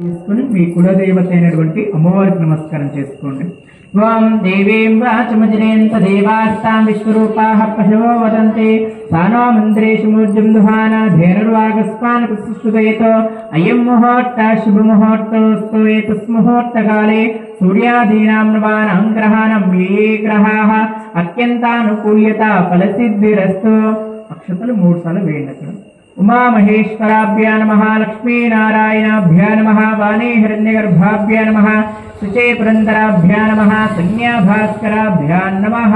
చేసుకుని మీ కులదేవత అయినటువంటి అమ్మవారికి నమస్కారం చేసుకోండి. త్వం దేవీం వాచమజనేంత దేవాస్తాం విశ్వరూపాః పశవో వదంతి సానో మంత్రేషు మూర్జం దుహాన ధేనుర్వాగస్పాన్ కుసుసుదయతో అయం ముహూర్త శుభముహూర్తోస్తు ఏతస్ముహూర్తకాలే సూర్యాదీనాం నవానాం గ్రహాణం ఏ గ్రహాః అత్యంతానుకూల్యత ఫలసిద్ధిరస్తు. అక్షతలు 3 సార్లు వేయండి. అక్కడ ఉమా మహేశ్వరాభ్యా నమః, లక్ష్మీనారాయణాభ్యా నమః, వాణీ హిరణ్యగర్భాభ్యా నమః, శుచే పురంధరాభ్యా నమః, సంజ్ఞాభాస్కరాభ్యా నమః.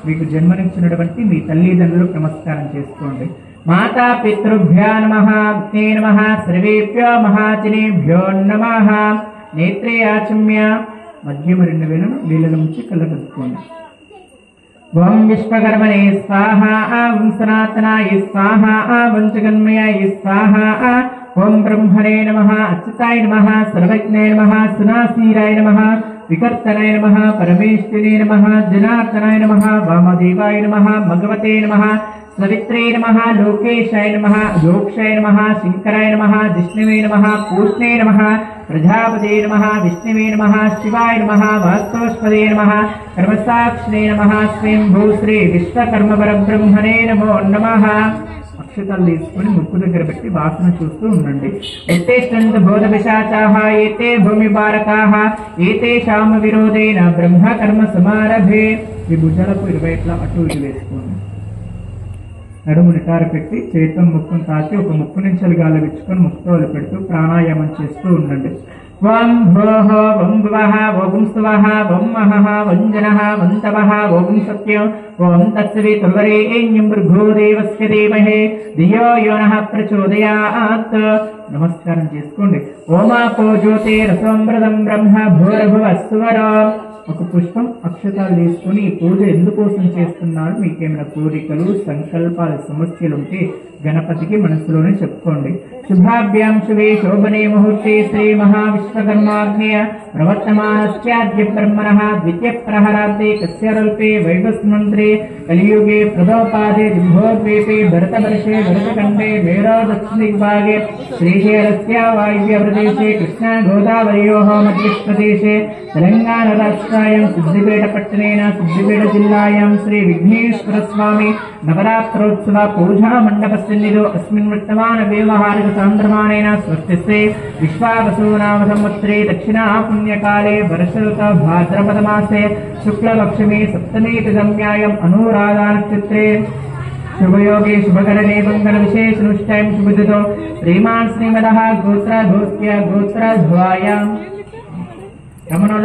మీకు జన్మనిచ్చినటువంటి మీ తల్లిదండ్రులకు నమస్కారం చేసుకోండి. మాతా పితృభ్యా నమః, అగ్నే నమః, సర్వేభ్యో మహాజనేభ్యో నమః. నేత్రే ఆచమ్య మధ్యమ 2 వేలను నీళ్ళ నుంచి కళ్ళకద్దుకోండి. ఓం విశ్వకర్మణే స్వాహా, ఓం సనాతనాయ స్వాహా, ఓం జగన్మయాయ స్వాహా, ఓం బ్రహ్మణే నమః, అచ్యుతాయ నమః, సర్వజ్ఞాయ నమః, సునాసీరాయ నమః, వికర్తనాయ నమః, పరమేశ్వరే నమః, జనార్దనాయ నమః, వామదేవాయ నమః, భగవతే నమః, సవిత్రే నమః, లోకేశాయ నమః, యోక్షాయ నమః, శంకరాయ నమః, జిష్ణవే నమః, పూష్ణే నమః, ప్రజాపతే నమః, విష్ణవే నమః, శివాయ నమః, వాస్తవస్పదే నమః, కర్మసాక్షిణే నమః, స్వయంభూ శ్రీ విశ్వకర్మ పరబ్రహ్మణే నమో నమః. అక్షతలు తీసుకుని ముక్కు దగ్గర పెట్టి వాసన చూస్తూ ఉండండి. ఎత్తేష్టంత బోధ పిశాచాః ఏతే భూమి బారకాః ఏతేషాం విరోధేన బ్రహ్మ కర్మ సమారభే. ఈ భుజాలకు 20 అటు ఇటు వేసుకోండి. నడుము నిటారు పెట్టి చేతితో ముక్కును తాకి ఒక ముక్కు నుంచి గాలి విచ్చుకొని ముక్కుతోలు పెడుతూ ప్రాణాయామం చేస్తూ ఉండండి. ఓం భోః ఓం భువః ఓం స్వః ఓం మహః ఓం జనః ఓం తపః ఓం సత్యం ఓం తత్సవితుర్వరేణ్యం భర్గో దేవస్య ధీమహి ధియో యో నః ప్రచోదయాత్. నమస్కారం చేసుకోండి. ఓమాపో జ్యోతిరసోమృతం బ్రహ్మ భూర్భువస్సువరో. ఒక పుష్పం అక్షతాలు తీసుకుని ఈ పూజ ఎందుకోసం చేస్తున్నారు, మీకేమైనా కోరికలు సంకల్పాలు సమస్యలు ఉంటే గణపతికి మనసులోనే చెప్పుకోండి. శుభాభ్యాం శుభే శోభనే ముహూర్తే శ్రీ మహావిశ్వకర్మాగ్నేయ ప్రవర్తమానస్యాద్య బ్రహ్మణః ద్వితీయ ప్రహరాబ్దే కస్యరల్పే వైవస్మంత్రే కలియుగే ప్రథమపాదే దింభోద్వీపే భరతవర్షే భరతఖండే మేరో దక్షిణదిగ్భాగే శ్రీశైలస్య వాయువ్య ప్రదేశే కృష్ణా గోదావర్యోః మధ్యప్రదేశే తెలంగాణ రాష్ట్రాయాం సిద్దిపేట పట్టణేన సిద్దిపేట జిల్లాయాం శ్రీ విఘ్నేశ్వర స్వామి నవరాత్రోత్సవ పూజా మండప సన్నిధో అస్మిన్ వర్తమాన వ్యవహారిక సాంద్రమానేన స్వస్తిస్తే విశ్వావసో నామ సంవత్సరే దక్షిణా పుణ్యకాలే వర్షఋత భాద్రపద మాసే శుక్లపక్షమే సప్తమే తిథమ్యాయం అనురాధా నక్షత్రే శుభయోగే శుభకరణే మంగళ విశేషనుష్ఠాయం శుభదితో శ్రీమాన్ శ్రీమదః గోత్ర గోత్య గోత్రధ్వాయాం రమణుల